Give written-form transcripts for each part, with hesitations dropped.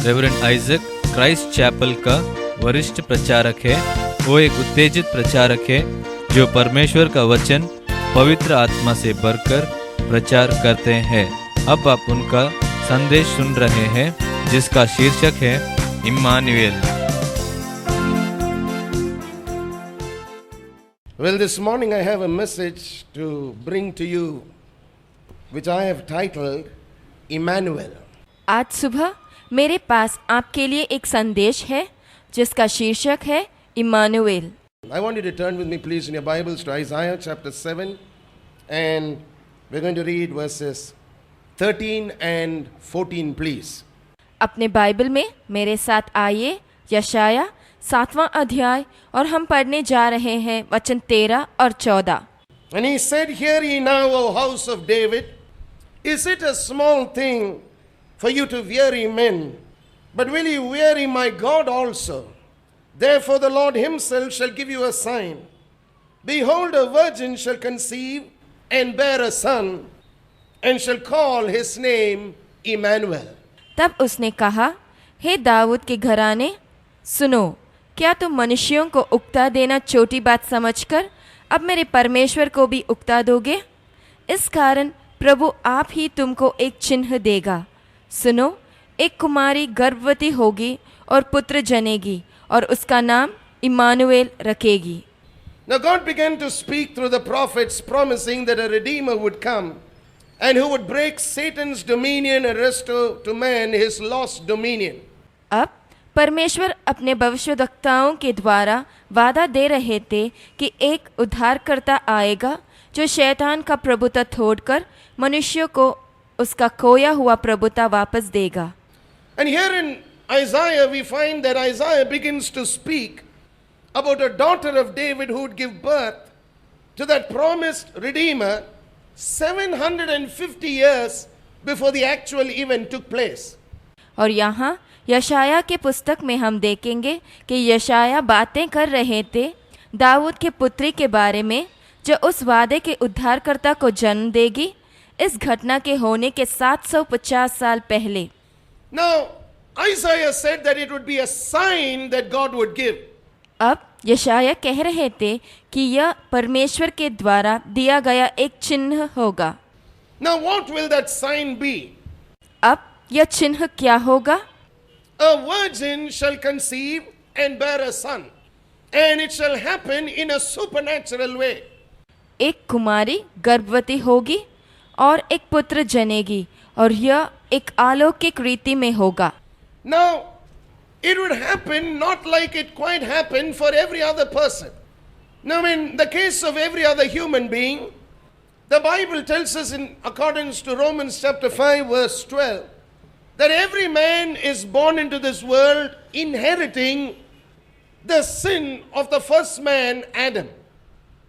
Reverend Isaac Christ chapel का वरिष्ठ प्रचारक है। वो एक उत्तेजित प्रचारक है जो परमेश्वर का वचन पवित्र आत्मा से भरकर प्रचार करते हैं। अब आप उनका संदेश सुन रहे हैं जिसका शीर्षक है Immanuel. Well, this morning I have a message to bring to you which I have titled Emmanuel. आज सुबह मेरे पास आपके लिए एक संदेश है जिसका शीर्षक है Immanuel. I want you to turn with me please in your Bibles to Isaiah chapter 7 and we're going to read verses 13 and 14 please. अपने बाइबल में मेरे साथ आइए यशाया 7वां अध्याय और हम पढ़ने जा रहे हैं वचन 13 और 14। And he said, Hear ye now, O house of David, is it a small thing for you to weary men? But will you weary my God also? Therefore the Lord himself shall give you a sign. Behold, a virgin shall conceive and bear a son, and shall call his name Emmanuel. तब उसने कहा, हे दाऊद के घराने, सुनो, क्या तुम मनुष्यों को उकता देना छोटी बात समझकर अब मेरे परमेश्वर को भी उकता दोगे? इस कारण प्रभु आप ही तुमको एक चिन्ह देगा। सुनो, एक कुमारी गर्भवती होगी और पुत्र जनेगी और उसका नाम इम्मानुएल रखेगी। Now God began to speak through the prophets, promising that a Redeemer would come and who would break Satan's dominion and restore to man his lost dominion. अब परमेश्वर अपने भविष्यद्वक्ताओं के द्वारा वादा दे रहे थे कि एक उद्धारकर्ता आएगा जो शैतान का प्रभुता तोड़कर मनुष्यों को उसका खोया हुआ प्रभुता वापस देगा। And here in Isaiah we find that Isaiah begins to speak about a daughter of David who would give birth to that promised Redeemer 750 years before the actual event took place. और यहाँ यशाया के पुस्तक में हम देखेंगे कि यशाया बातें कर रहे थे दाऊद के पुत्री के बारे में जो उस वादे के उद्धारकर्ता को जन्म देगी, इस घटना के होने के 750 साल पहले। Now Isaiah said that it would be a sign that God would give. अब यशाया कह रहे थे कि यह परमेश्वर के द्वारा दिया गया एक चिन्ह होगा। Now what will that sign be? अब यह चिन्ह क्या होगा? A virgin shall conceive and bear a son, and it shall happen in a supernatural way. एक कुमारी गर्भवती होगी और एक पुत्र जनेगी और यह एक अलौकिक रीति में होगा। Now, it would happen not like it quite happened for every other person. Now, in the case of every other human being, the Bible tells us in accordance to Romans chapter 5 verse 12, that every man is born into this world inheriting the sin of the first man, Adam.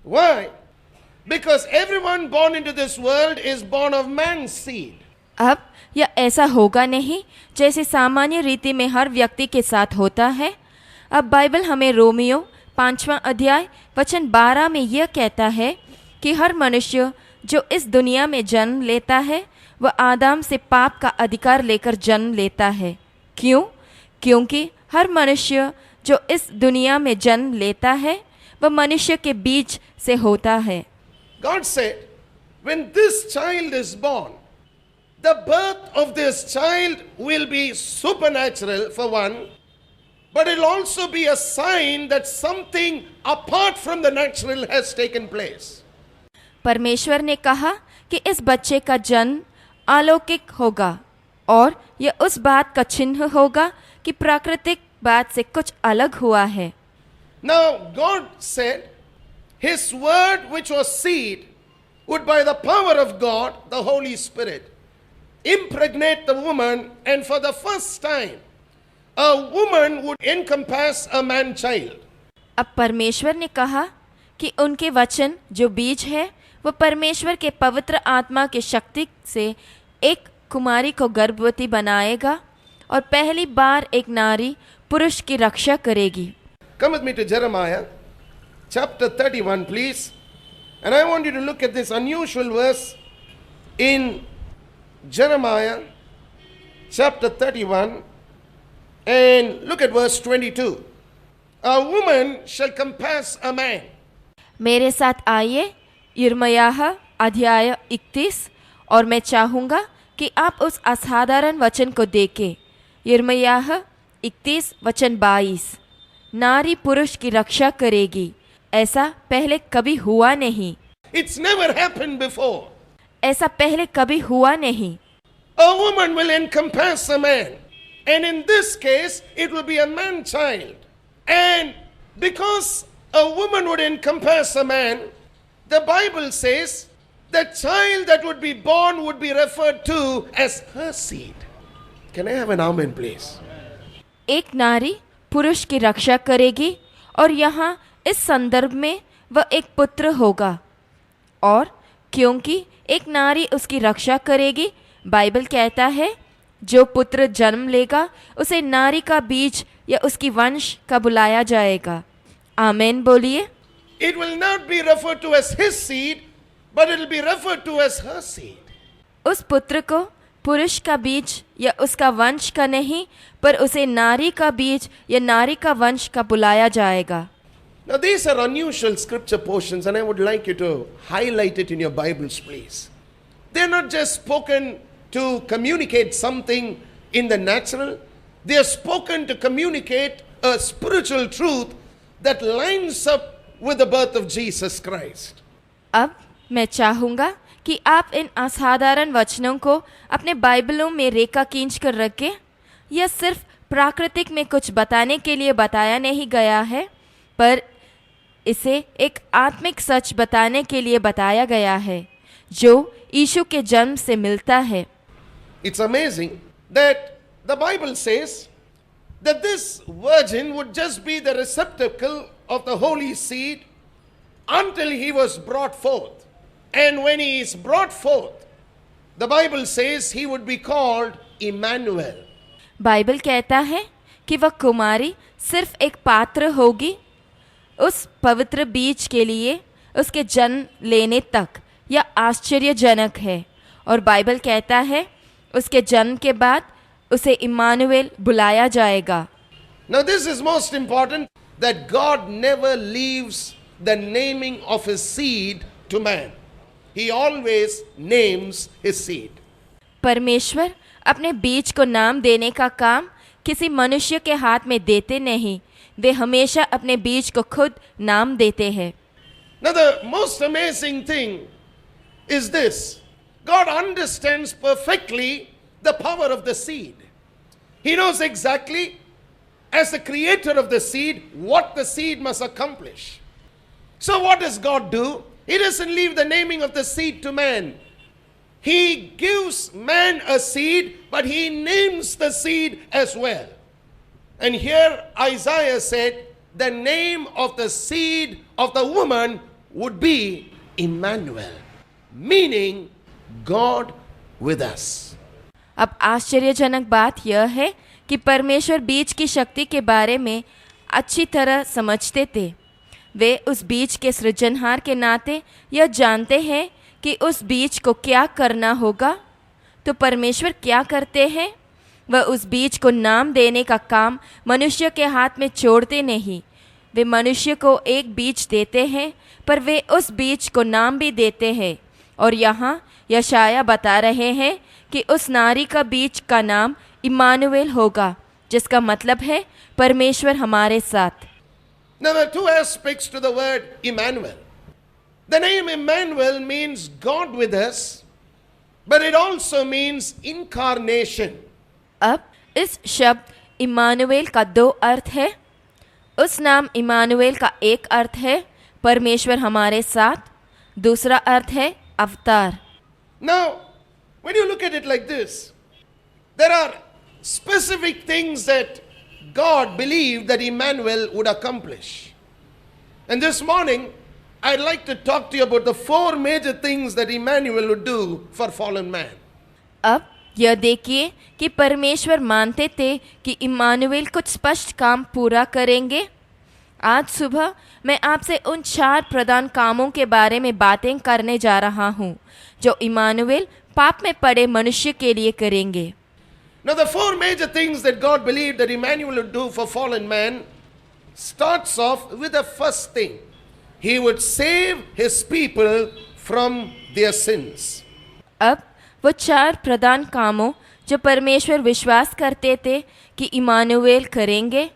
Why? Because everyone born into this world is born of man's seed. अब यह ऐसा होगा नहीं जैसे सामान्य रीति में हर व्यक्ति के साथ होता है। अब बाइबल हमें रोमियो 5वां अध्याय वचन 12 में यह कहता है कि हर मनुष्य जो इस दुनिया में जन्म लेता है वह आदम से पाप का अधिकार लेकर जन्म लेता है। क्यों? क्योंकि हर मनुष्य जो इस दुनिया में जन्म लेता है वह मनुष्य के बीज से होता है। God said, when this child is born, the birth of this child will be supernatural for one, but it will also be a sign that something apart from the natural has taken place. परमेश्वर ने कहा कि इस बच्चे का जन्म अलौकिक होगा और यह उस बात का चिन्ह होगा कि प्राकृतिक बात से कुछ अलग हुआ है। Now God said his word which was seed would by the power of God, the Holy Spirit, impregnate the woman, and for the first time a woman would encompass a man child. अब परमेश्वर ने कहा कि उनके वचन जो बीज है वह परमेश्वर के पवित्र आत्मा की शक्ति से एक कुमारी को गर्भवती बनाएगा और पहली बार एक नारी पुरुष की रक्षा करेगी। Come with me to Jeremiah chapter 31 please, and I want you to look at this unusual verse in Jeremiah chapter 31 And look at verse 22. A woman shall compass a man. मेरे साथ आइए यिर्मयाह अध्याय 31, और मैं चाहूँगा कि आप उस असाधारण वचन को देखें। यिर्मयाह 31 वचन 22। नारी पुरुष की रक्षा करेगी, ऐसा पहले कभी हुआ नहीं। It's never happened before. ऐसा पहले कभी हुआ नहीं। A woman will encompass a man. And in this case, it will be a man child. And because a woman would encompass a man, the Bible says the child that would be born would be referred to as her seed. Can I have an amen, please? एक नारी पुरुष की रक्षा करेगी, और यहाँ इस संदर्भ में वह एक पुत्र होगा। और क्योंकि एक नारी उसकी रक्षा करेगी, बाइबल कहता है जो पुत्र जन्म लेगा उसे नारी का बीज या उसकी वंश का बुलाया जाएगा। आमीन बोलिए। It will not be referred to as his seed, but it will be referred to as her seed. उस पुत्र को पुरुष का बीज या उसका वंश का नहीं, पर उसे नारी का बीज या नारी का वंश का बुलाया जाएगा। Now these are unusual scripture portions, and I would like you to highlight it in your Bibles, please. They're not just spoken to communicate something in the natural. They are spoken to communicate a spiritual truth that lines up with the birth of Jesus Christ. अब मैं चाहूँगा कि आप इन असाधारण वचनों को अपने बाइबलों में रेखा खींच कर रखें। यह सिर्फ प्राकृतिक में कुछ बताने के लिए बताया नहीं गया है, पर इसे एक आत्मिक सच बताने के लिए बताया गया है जो यीशु के जन्म से मिलता है। It's amazing that the Bible says that this virgin would just be the receptacle of the holy seed until he was brought forth. And when he is brought forth, the Bible says he would be called Emmanuel. Bible कहता है कि वह कुमारी सिर्फ एक पात्र होगी उस पवित्र बीज के लिए उसके जन्म लेने तक। यह आश्चर्यजनक है। और बाइबल कहता है उसके जन्म के बाद उसे इम्मानुएल बुलाया जाएगा। Now this is most important, that God never leaves the naming of his seed to man. He always names his seed. परमेश्वर अपने बीज को नाम देने का काम किसी मनुष्य के हाथ में देते नहीं, वे हमेशा अपने बीज को खुद नाम देते हैं। Now the most amazing thing is this. God understands perfectly the power of the seed. He knows exactly, as the creator of the seed, what the seed must accomplish. So what does God do? He doesn't leave the naming of the seed to man. He gives man a seed, but he names the seed as well. And here Isaiah said, the name of the seed of the woman would be Emmanuel, meaning God with us. अब आश्चर्यजनक बात यह है कि परमेश्वर बीज की शक्ति के बारे में अच्छी तरह समझते थे। वे उस बीज के सृजनहार के नाते यह जानते हैं कि उस बीज को क्या करना होगा। तो परमेश्वर क्या करते हैं? वह उस बीज को नाम देने का काम मनुष्य के हाथ में छोड़ते नहीं। वे मनुष्य को एक बीज देते हैं, पर वे उस बीज को नाम भी देते हैं। और यहाँ यशाया बता रहे हैं कि उस नारी का बीज का नाम इम्मानुएल होगा, जिसका मतलब है परमेश्वर हमारे साथ। Now there are two aspects to the word Emmanuel. The name Emmanuel means God with us, but it also means incarnation. अब इस शब्द इम्मानुएल का दो अर्थ है। उस नाम इम्मानुएल का एक अर्थ है परमेश्वर हमारे साथ, दूसरा अर्थ है अवतार। Now, when you look at it like this, there are specific things that God believed that Emmanuel would accomplish. And this morning, I'd like to talk to you about the four major things that Emmanuel would do for fallen man. अब यह देखिए कि परमेश्वर मानते थे कि Immanuel कुछ स्पष्ट काम पूरा करेंगे। आज सुबह मैं आपसे उन 4 प्रधान कामों के बारे में बातें करने जा रहा हूँ जो इम्मानुएल पाप में पड़े मनुष्य के लिए करेंगे। Now, the four major things that God believed that Emmanuel would do for fallen man starts off with the first thing. He would save his people from their sins. अब वो 4 प्रधान कामों जो परमेश्वर विश्वास करते थे कि इमानुएल करेंगे,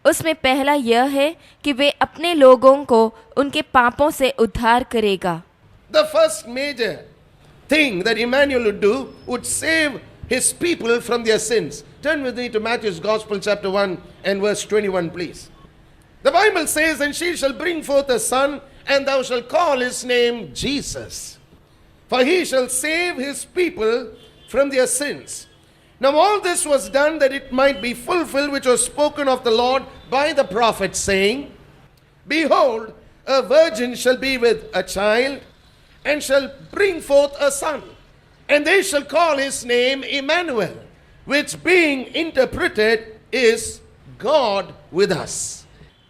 उसमें पहला यह है कि वे अपने लोगों को उनके पापों से उद्धार करेगा। The first major thing that Emmanuel would do would save his people from their sins. Turn with me to Matthew's Gospel chapter 1 and verse 21, please. The Bible says, "And she shall bring forth a son, and thou shalt call his name Jesus. For he shall save his people from their sins." Now all this was done that it might be fulfilled which was spoken of the Lord by the prophet, saying, "Behold, a virgin shall be with a child, and shall bring forth a son, and they shall call his name Emmanuel," which being interpreted is God with us.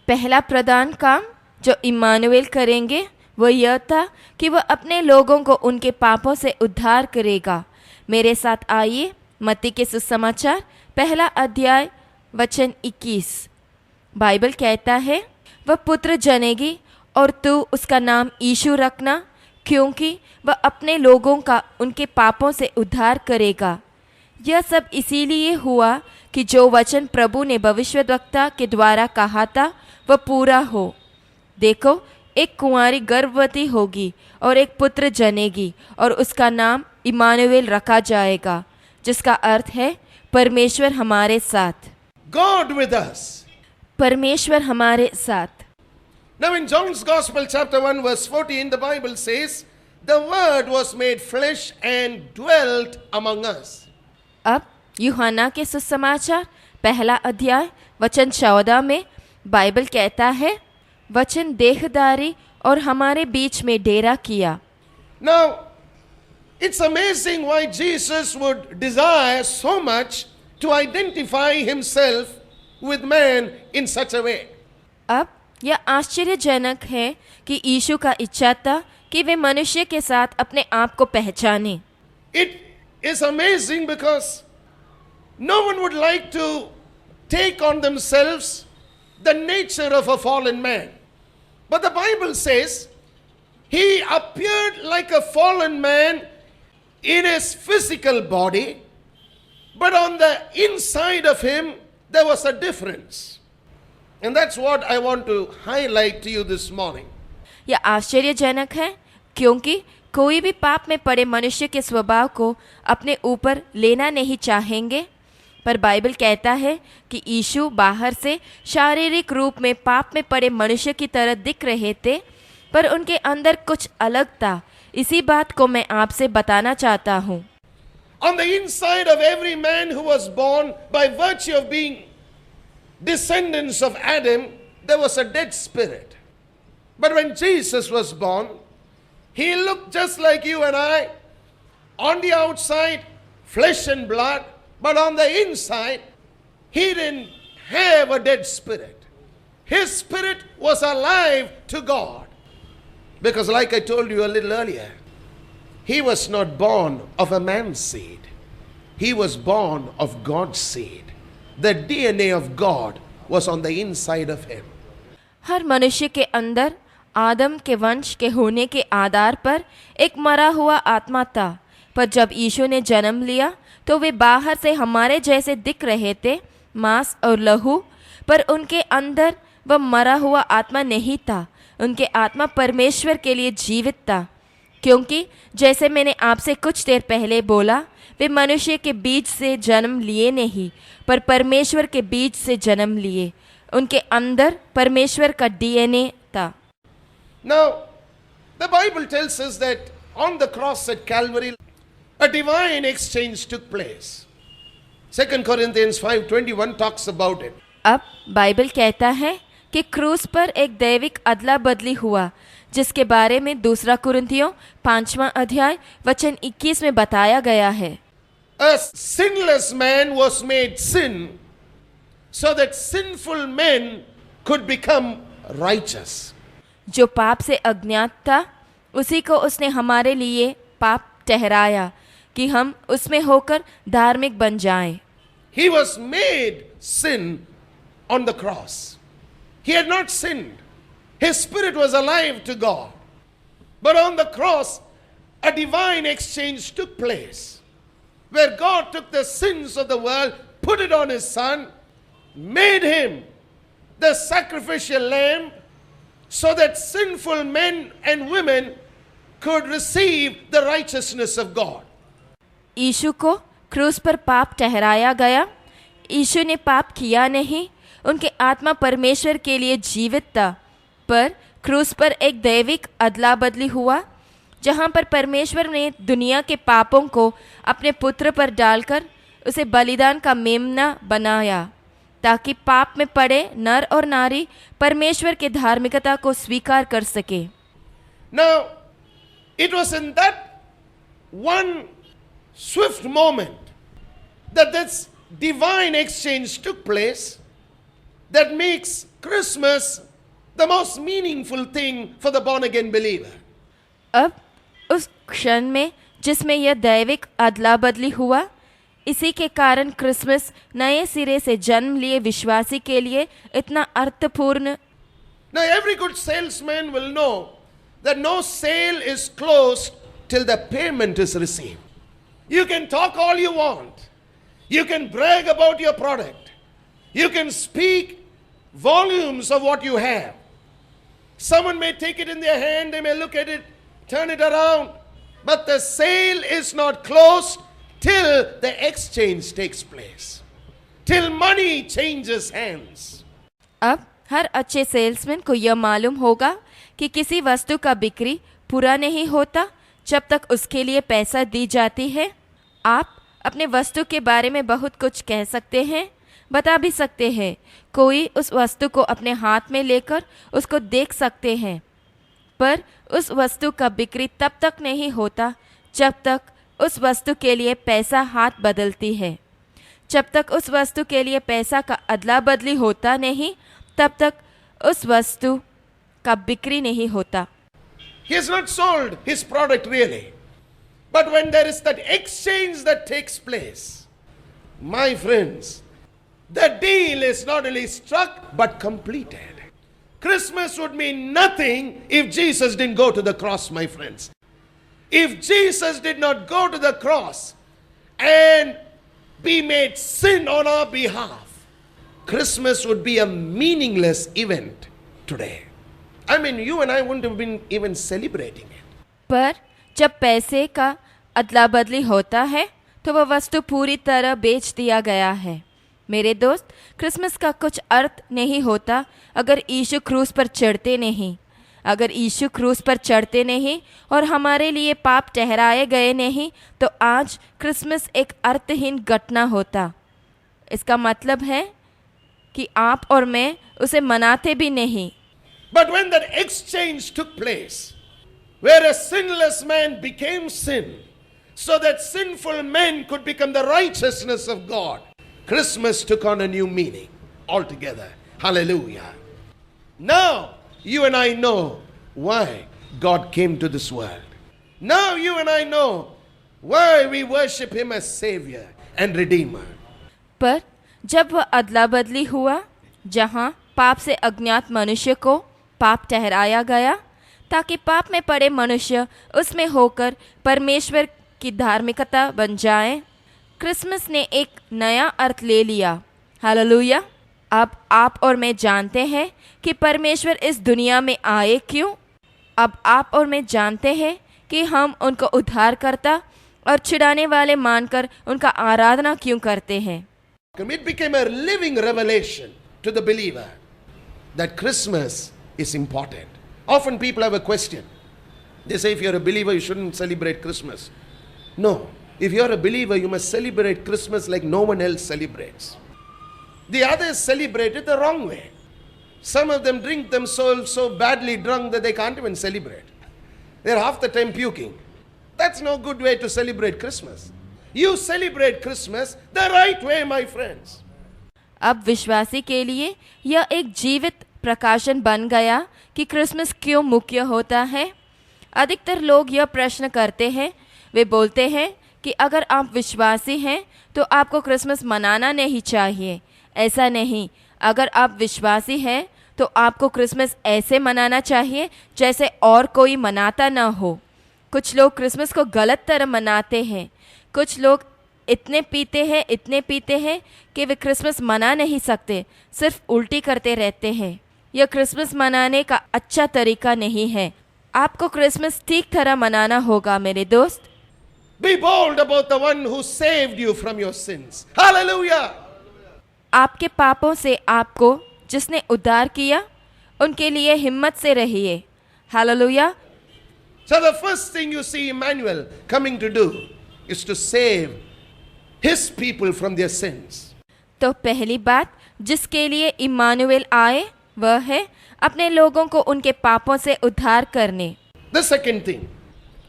पहला प्रधान काम जो Emmanuel करेंगे वो यह था कि वह अपने लोगों को उनके पापों से उद्धार करेगा। मेरे साथ आइए मत्ती के सुसमाचार पहला अध्याय वचन 21। बाइबल कहता है, वह पुत्र जनेगी और तू उसका नाम यीशु रखना, क्योंकि वह अपने लोगों का उनके पापों से उद्धार करेगा। यह सब इसीलिए हुआ कि जो वचन प्रभु ने भविष्यद्वक्ता के द्वारा कहा था वह पूरा हो। देखो, एक कुंवारी गर्भवती होगी और एक पुत्र जनेगी और उसका नाम इमानुएल रखा जाएगा, जिसका अर्थ है परमेश्वर हमारे साथ। God with us. परमेश्वर हमारे साथ। Now in John's Gospel chapter 1 verse 14, the Bible says, "The word was made flesh and dwelt among us." अब यूहन्ना के सुसमाचार पहला अध्याय वचन 14 में बाइबल कहता है, वचन देहधारी और हमारे बीच में डेरा किया। Now, it's amazing why Jesus would desire so much to identify himself with man in such a way. अब यह आश्चर्यजनक है कि यीशु का इच्छा था कि वे मनुष्य के साथ अपने आप को पहचाने। It is amazing because no one would like to take on themselves the nature of a fallen man. But the Bible says he appeared like a fallen man in his physical body, but on the inside of him there was a difference. And that's what I want to highlight to you this morning. यह आश्चर्यजनक है क्योंकि कोई भी पाप में पड़े मनुष्य के स्वभाव को अपने ऊपर लेना नहीं चाहेंगे, पर बाइबल कहता है कि यीशु बाहर से शारीरिक रूप में पाप में पड़े मनुष्य की तरह दिख रहे थे, पर उनके अंदर कुछ अलग था। इसी बात को मैं आपसे बताना चाहता हूँ। On the inside of every man who was born by virtue of being descendants of Adam, there was a dead spirit. But when Jesus was born, he looked just like you and I. On the outside, flesh and blood, but on the inside, he didn't have a dead spirit. His spirit was alive to God. Because like I told you a little earlier, he was not born of a man's seed. He was born of God's seed. The DNA of God was on the inside of him. हर मनुष्य के अंदर आदम के वंश के होने के आधार पर एक मरा हुआ आत्मा था, पर जब यीशु ने जन्म लिया तो वे बाहर से हमारे जैसे दिख रहे थे, मांस और लहू, पर उनके अंदर वह मरा हुआ आत्मा नहीं था। उनके आत्मा परमेश्वर के लिए जीवित था, क्योंकि जैसे मैंने आपसे कुछ देर पहले बोला, वे मनुष्य के बीज से जन्म लिए नहीं, पर परमेश्वर के बीज से जन्म लिए। उनके अंदर परमेश्वर का डीएनए था। Now, the Bible tells us that on the cross at Calvary, a divine exchange took place. 2 Corinthians 5:21 talks about it. अब बाइबल कहता है कि क्रूस पर एक दैविक अदला बदली हुआ, जिसके बारे में 2 कुरिन्थियों 5वां अध्याय वचन 21 में बताया गया है। A sinless man was made sin so that sinful men could become righteous. जो पाप से अज्ञात था, उसी को उसने हमारे लिए पाप ठहराया कि हम उसमें होकर धार्मिक बन जाएं। He was made sin on the cross. He had not sinned. His spirit was alive to God. But on the cross, a divine exchange took place where God took the sins of the world, put it on his son, made him the sacrificial lamb so that sinful men and women could receive the righteousness of God. यीशु को क्रूस पर पाप ठहराया गया। यीशु ने पाप किया नहीं, उनके आत्मा परमेश्वर के लिए जीवित था, पर क्रूस पर एक दैविक अदला बदली हुआ जहाँ पर परमेश्वर ने दुनिया के पापों को अपने पुत्र पर डालकर उसे बलिदान का मेमना बनाया ताकि पाप में पड़े नर और नारी परमेश्वर के धार्मिकता को स्वीकार कर सके। Now, it was in that one swift moment that this divine exchange took place that makes Christmas the most meaningful thing for the born again believer. अब उस क्षण में जिसमें यह दैविक अदला बदली हुआ, इसी के कारण क्रिसमस नए सिरे से जन्म लिए विश्वासी के लिए इतना अर्थपूर्ण। Now every good salesman will know that no sale is closed till the payment is received. You can talk all you want. You can brag about your product. You can speak volumes of what you have. Someone may take it in their hand, they may look at it, turn it around, but the sale is not closed till the exchange takes place, till money changes hands. अब हर अच्छे salesman को यह मालूम होगा कि किसी वस्तु का बिक्री पूरा नहीं होता जब तक उसके लिए पैसा दी जाती है। आप अपने वस्तु के बारे में बहुत कुछ कह सकते हैं, बता भी सकते हैं, कोई उस वस्तु को अपने हाथ में लेकर उसको देख सकते हैं, पर उस वस्तु का बिक्री तब तक नहीं होता जब तक उस वस्तु के लिए पैसा हाथ बदलती है। जब तक उस वस्तु के लिए पैसा का अदला बदली होता नहीं, तब तक उस वस्तु का बिक्री नहीं होता। He has not sold his product really. But when there is that exchange that takes place, my friends, the deal is not only struck but completed. Christmas would mean nothing if Jesus didn't go to the cross, my friends. If Jesus did not go to the cross and be made sin on our behalf, Christmas would be a meaningless event today. I mean, you and I wouldn't have been even celebrating it. पर जब पैसे का अदला बदली होता है तो वह वस्तु पूरी तरह बेच दिया गया है। मेरे दोस्त, क्रिसमस का कुछ अर्थ नहीं होता अगर यीशु क्रूस पर चढ़ते नहीं। अगर यीशु क्रूस पर चढ़ते नहीं और हमारे लिए पाप ठहराए गए नहीं तो आज क्रिसमस एक अर्थहीन घटना होता। इसका मतलब है कि आप और मैं उसे मनाते भी नहीं। But when that exchange took place, where a sinless man became sin, so that sinful men could become the righteousness of God, Christmas took on a new meaning altogether. Hallelujah. Now, you and I know why God came to this world. Now you and I know why we worship Him as Savior and Redeemer. पर जब वह अदला बदली हुआ, जहाँ पाप से अज्ञात मनुष्य को पाप ठहराया गया ताकि पाप में पड़े मनुष्य उसमें होकर परमेश्वर की धार्मिकता बन जाए, क्रिसमस ने एक नया अर्थ ले लिया। हालेलुया। अब आप और मैं जानते हैं कि परमेश्वर इस दुनिया में आए क्यों। अब आप और मैं जानते हैं कि हम उनको उद्धारकर्ता और छुड़ाने वाले मानकर उनका आराधना क्यों करते हैं। It became a living revelation to the believer that Christmas is important. Often people have a question. They say if you're a believer, you shouldn't celebrate Christmas. No. If you're a believer, you must celebrate Christmas like no one else celebrates. The others celebrate it the wrong way. Some of them drink themselves so badly drunk that they can't even celebrate. They're half the time puking. That's no good way to celebrate Christmas. You celebrate Christmas the right way, my friends. अब विश्वासी के लिए यह एक जीवित प्रकाशन बन गया कि क्रिसमस क्यों मुख्य होता है। अधिकतर लोग यह प्रश्न करते हैं, वे बोलते हैं कि अगर आप विश्वासी हैं तो आपको क्रिसमस मनाना नहीं चाहिए। ऐसा नहीं, अगर आप विश्वासी हैं तो आपको क्रिसमस ऐसे मनाना चाहिए जैसे और कोई मनाता ना हो। कुछ लोग क्रिसमस को गलत तरह मनाते हैं। कुछ लोग इतने पीते हैं कि वे क्रिसमस मना नहीं सकते, सिर्फ उल्टी करते रहते हैं। यह क्रिसमस मनाने का अच्छा तरीका नहीं है। आपको क्रिसमस ठीक तरह मनाना होगा मेरे दोस्त। Be bold about the one who saved you from your sins. Hallelujah! आपके पापों से आपको जिसने उद्धार किया, उनके लिए हिम्मत से रहिए। Hallelujah. So the first thing you see Emmanuel coming to do is to save his people from their sins. तो पहली बात जिसके लिए इम्मानुएल आए वह है अपने लोगों को उनके पापों से उद्धार करने। The second thing,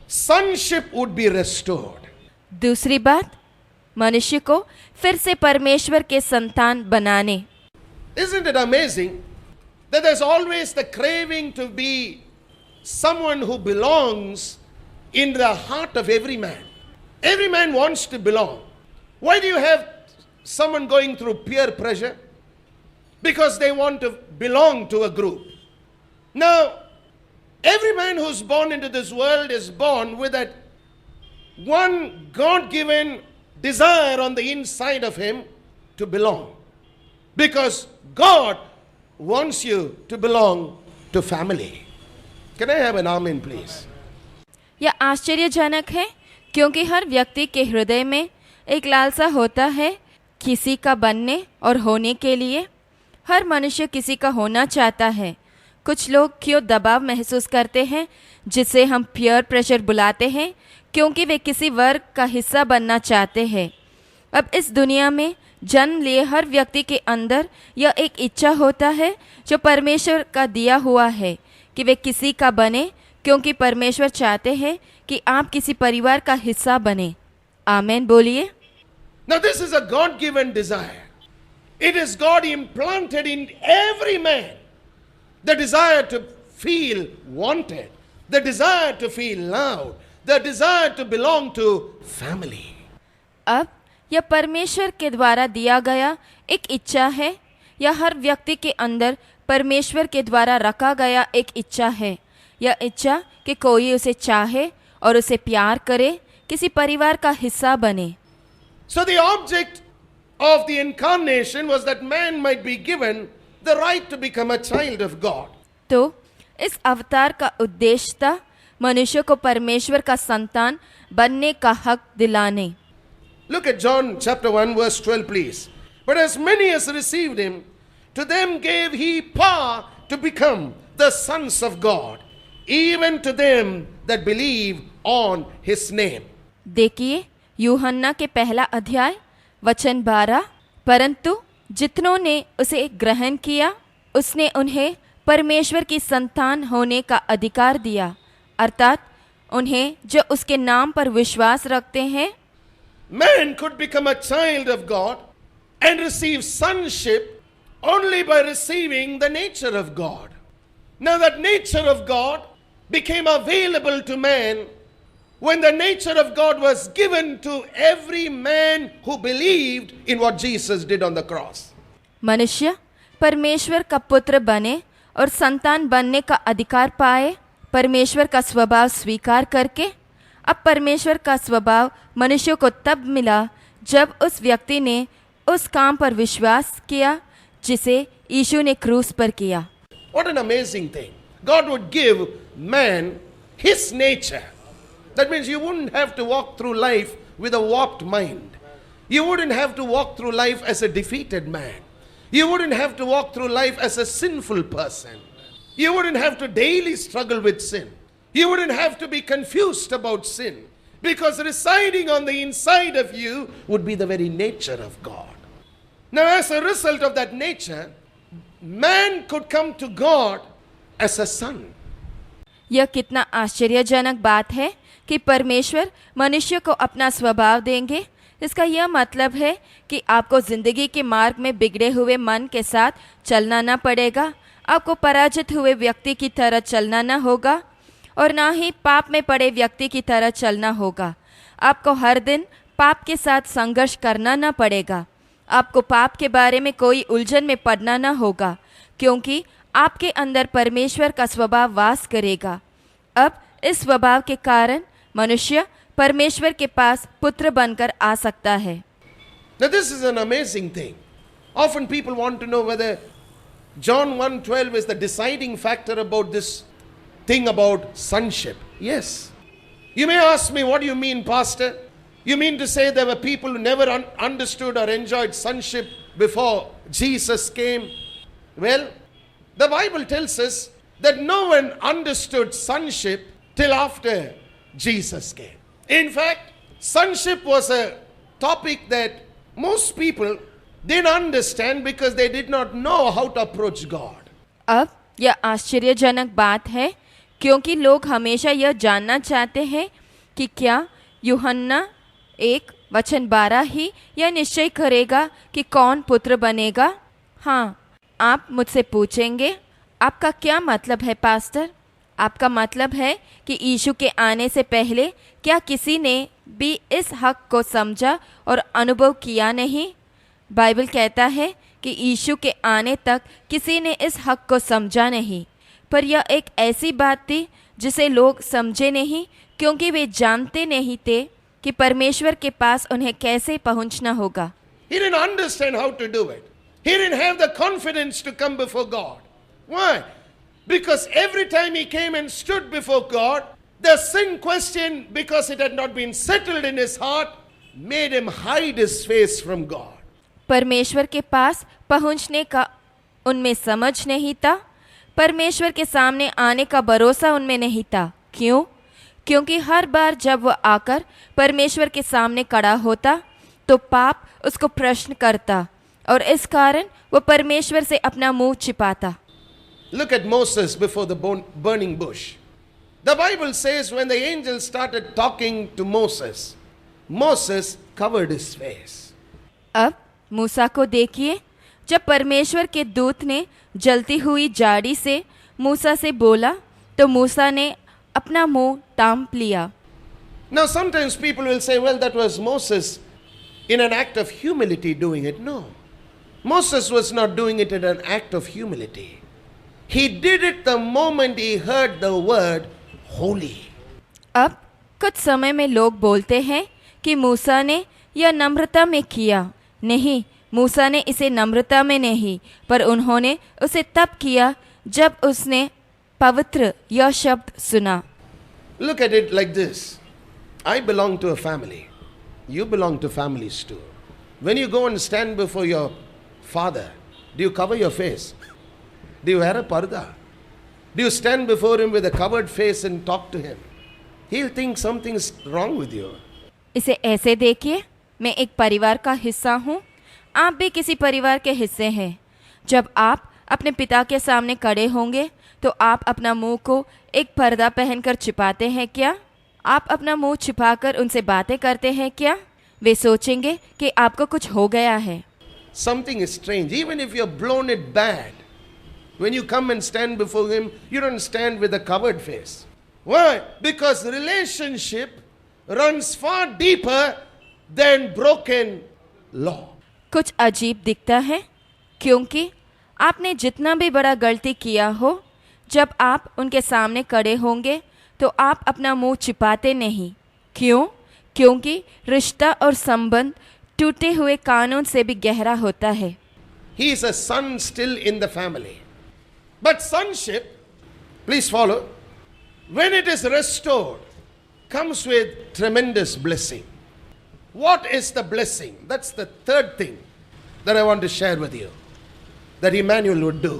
sonship would be restored. दूसरी बात, मनुष्य को फिर से परमेश्वर के संतान बनाने। Isn't it amazing that there's always the craving to be someone who belongs in the heart of every man? Every man wants to belong. Why do you have someone going through peer pressure? Because they want to belong to a group. Now, every man who's born into this world is born with that one God-given desire on the inside of him to belong. Because God wants you to belong to family. Can I have an amen, please? यह आश्चर्यजनक है क्योंकि हर व्यक्ति के हृदय में एक लालसा होता है किसी का बनने और होने के लिए। हर मनुष्य किसी का होना चाहता है। कुछ लोग क्यों दबाव महसूस करते हैं जिसे हम पीयर प्रेशर बुलाते हैं, क्योंकि वे किसी वर्ग का हिस्सा बनना चाहते हैं। अब इस दुनिया में जन्म लिए हर व्यक्ति के अंदर यह एक इच्छा होता है जो परमेश्वर का दिया हुआ है कि वे किसी का बने, क्योंकि परमेश्वर चाहते हैं कि आप किसी परिवार का हिस्सा बने। आमेन बोलिए। Now this is a God-given desire. It is God implanted in every man. The desire to feel wanted, the desire to feel loved, the desire to belong to family. अब यह परमेश्वर के द्वारा दिया गया एक इच्छा है। यह हर व्यक्ति के अंदर परमेश्वर के द्वारा रखा गया एक इच्छा है। यह इच्छा कि कोई उसे चाहे और उसे प्यार करे, किसी परिवार का हिस्सा बने। So the object of the incarnation was that man might be given the right to become a child of God. तो इस अवतार का उद्देश्य था मनुष्य को परमेश्वर का संतान बनने का हक दिलाने। Look at John chapter 1 verse 12 please. But as many as received him, to them gave he power to become the sons of God, even to them that believe on his name. देखिए यूहन्ना के पहला अध्याय वचन 12, परंतु जितनों ने उसे ग्रहण किया उसने उन्हें परमेश्वर की संतान होने का अधिकार दिया, अर्थात उन्हें जो उसके नाम पर विश्वास रखते हैं। Man could become a child of God and receive sonship only by receiving the nature of God. Now that nature of God became available to man when the nature of God was given to every man who believed in what Jesus did on the cross. मनुष्य परमेश्वर का पुत्र बने और संतान बनने का अधिकार पाए परमेश्वर का स्वभाव स्वीकार करके। अब परमेश्वर का स्वभाव मनुष्य को तब मिला जब उस व्यक्ति ने उस काम पर विश्वास किया जिसे यीशु ने क्रूस पर किया। What an amazing thing. God would give man his nature. That means you wouldn't have to walk through life with a warped mind. You wouldn't have to walk through life as a defeated man. You wouldn't have to walk through life as a sinful person. You wouldn't have to daily struggle with sin. You wouldn't have to be confused about sin, because residing on the inside of you would be the very nature of God. Now, as a result of that nature, man could come to God as a son. यह कितना आश्चर्यजनक बात है कि परमेश्वर मनुष्य को अपना स्वभाव देंगे। इसका यह मतलब है कि आपको जिंदगी के मार्ग में बिगड़े हुए मन के साथ चलना न पड़ेगा, आपको पराजित हुए व्यक्ति की तरह चलना न होगा और ना ही पाप में पड़े व्यक्ति की तरह चलना होगा। आपको हर दिन पाप के साथ संघर्ष करना न पड़ेगा। आपको पाप के बारे में कोई उलझन में पड़ना न होगा, क्योंकि आपके अंदर परमेश्वर का स्वभाव वास करेगा। अब इस स्वभाव के कारण मनुष्य परमेश्वर के पास पुत्र बनकर आ सकता है। Now this is an amazing thing. Often people want to know whether John 1:12 is the deciding factor about this thing about sonship. Yes. You may ask me, what do you mean, Pastor? You mean to say there were people who never understood or enjoyed sonship before Jesus came? Well, the Bible tells us that no one understood sonship till after Jesus came. In fact, sonship was a topic that most people didn't understand because they did not know how to approach God. अब यह आश्चर्यजनक बात है, क्योंकि लोग हमेशा यह जानना चाहते हैं कि क्या यूहन्ना 1:12 ही यह निश्चय करेगा कि कौन पुत्र बनेगा। हाँ, आप मुझसे पूछेंगे, आपका क्या मतलब है पास्टर? आपका मतलब है कि यीशु के आने से पहले क्या किसी ने भी इस हक को समझा और अनुभव किया नहीं? बाइबल कहता है कि यीशु के आने तक किसी ने इस हक को समझा नहीं, पर यह एक ऐसी बात थी जिसे लोग समझे नहीं, क्योंकि वे जानते नहीं थे कि परमेश्वर के पास उन्हें कैसे पहुंचना होगा। He didn't understand how to do it. He didn't have the confidence to come before God. Why? Because every time he came and stood before God, the sin question, because it had not been settled in his heart, made him hide his face from God. परमेश्वर के पास पहुंचने का उनमें समझ नहीं था, परमेश्वर के सामने आने का भरोसा उनमें नहीं था। क्यों? क्योंकि हर बार जब वह आकर परमेश्वर के सामने खड़ा होता तो पाप उसको प्रश्न करता और इस कारण वह परमेश्वर से अपना मुंह छिपाता। Look at Moses before the burning bush. The Bible says when the angel started talking to Moses, Moses covered his face. अब मूसा को देखिए, जब परमेश्वर के दूत ने जलती हुई झाड़ी से मूसा से बोला तो मूसा ने अपना मुंह ढांप लिया। Now sometimes people will say, well, that was Moses in an act of humility doing it. No. Moses was not doing it in an act of humility. He did it the moment he heard the word holy. अब कुछ समय में लोग बोलते हैं कि मूसा ने यह नम्रता में किया। नहीं, मूसा ने इसे नम्रता में नहीं, पर उन्होंने उसे तब किया जब उसने पवित्र यह शब्द सुना। Look at it like this. I belong to a family. You belong to families too. When you go and stand before your father, do you cover your face? Do you wear a parda? Do you stand before him with a covered face and talk to him? He'll think something's wrong with you. इसे ऐसे देखिए, मैं एक परिवार का हिस्सा हूँ, आप भी किसी परिवार के हिस्से हैं। जब आप अपने पिता के सामने खड़े होंगे तो आप अपना मुंह को एक पर्दा पहनकर छिपाते हैं क्या? आप अपना मुंह छिपाकर उनसे बातें करते हैं क्या? वे सोचेंगे कि आपको कुछ हो गया है। Something is strange. Even if you've blown it bad, when you come and stand before him, you don't stand with a covered face. Why? Because relationship runs far deeper than broken law. कुछ अजीब दिखता है, क्योंकि आपने जितना भी बड़ा गलती किया हो, जब आप उनके सामने खड़े होंगे तो आप अपना मुंह छिपाते नहीं। क्यों? क्योंकि रिश्ता और संबंध टूटे हुए कानून से भी गहरा होता है। He is a son still in the family. But sonship, please follow, when it is restored, comes with tremendous blessing. What is the blessing? That's the third thing that I want to share with you, that Emmanuel would do.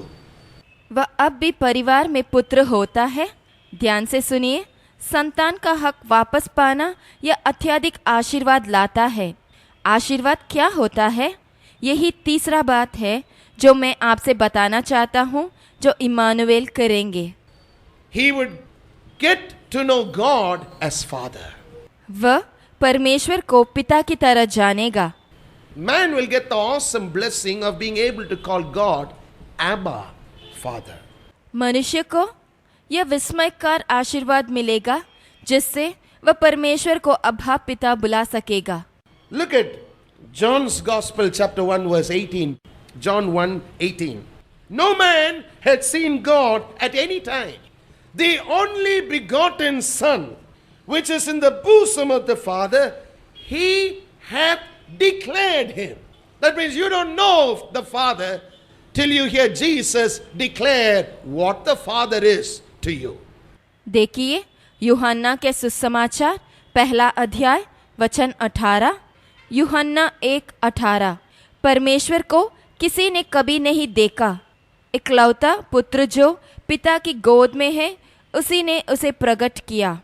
वह अब भी परिवार में पुत्र होता है। ध्यान से सुनिए, संतान का हक वापस पाना यह अत्यधिक आशीर्वाद लाता है। आशीर्वाद क्या होता है? यही तीसरा बात है जो मैं आपसे बताना चाहता हूँ, जो इमानुएल करेंगे। He would get to know God as Father. वह परमेश्वर को पिता की तरह जानेगा। Man will get the awesome blessing of being able to call God Abba, Father. मनुष्य को यह विस्मयकार आशीर्वाद मिलेगा जिससे वह परमेश्वर को अब्बा पिता बुला सकेगा। Look at John's Gospel, chapter 1, verse 18. John 1:18. No man had seen God at any time. The only begotten Son, which is in the bosom of the Father, he hath declared him. That means you don't know the Father till you hear Jesus declare what the Father is to you. देखिए यूहन्ना के सुसमाचार पहला अध्याय वचन 18। यूहन्ना 1:18। परमेश्वर को किसी ने कभी नहीं देखा, इकलौता पुत्र जो पिता की गोद में है उसी ने उसे प्रकट किया।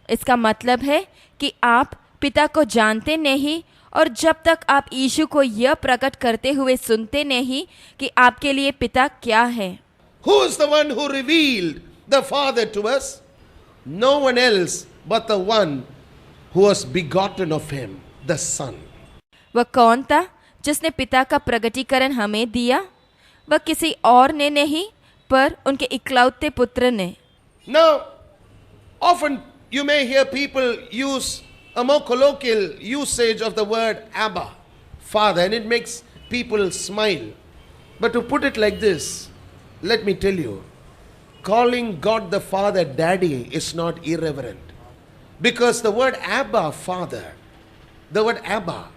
इसका मतलब है कि आप पिता को जानते नहीं, और जब तक आप यीशु को यह प्रकट करते हुए सुनते नहीं कि आपके लिए पिता क्या है। Who is the one who revealed the Father to us? No one else but the one who was begotten of him, the Son. वह कौन था जिसने पिता का प्रकटीकरण हमें दिया? वह किसी और ने नहीं पर उनके इकलौते पुत्र ने। Now, often you may hear people use a more colloquial usage of the word Abba, Father, and it makes people smile. But to put it like this, let me tell you, calling God the Father Daddy is not irreverent. Because the word Abba, Father, the word Abba,